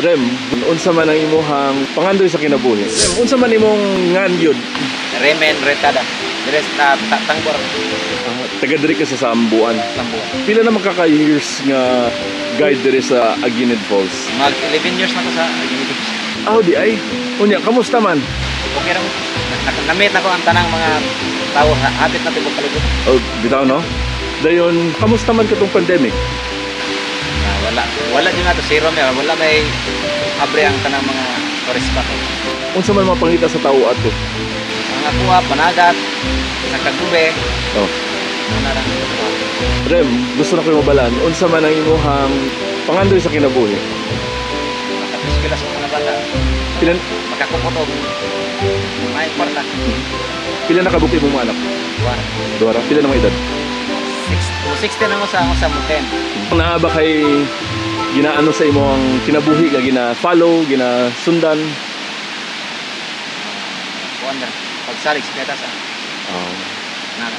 Rem, unsa man ang imuhang pangandoy sa kinabuhi? Rem, unsa man imong ngan yun? Remen retada. Dres ta tangbor. Taga diri ka sa Sambuan. Sambuan. Pila na magkaka-years nga guide diri sa Aguinid Falls? Mag 11 years na ko sa Aguinid. Di ay. Unya, kamusta man? Okay ra mo. Namit na ko ang tanang mga tao hapit na tibok palibot. Bitaw no? Dayon, kamusta man katong pandemic? Wala din nato zero may wala may abre ang tanang mga tourist spot. Unsa man mapangita sa tao ato? Mga kuha, panagat, sa kagube. Nanarang kuha. Rem, gusto na ko mabalaan, unsa man ang imuhang pangandoy sa kinabuhi? Makapiskila sa mga bata. Makakupotog. May kwarta. Pila na kabuki mong anak? Duwara. Pila na mga edad? 16 na mo sa Muten. Naa ba kay ginaano sa imong kinabuhi nga gina-follow, ginasundan? Pagsalig sa peta sa. Nana.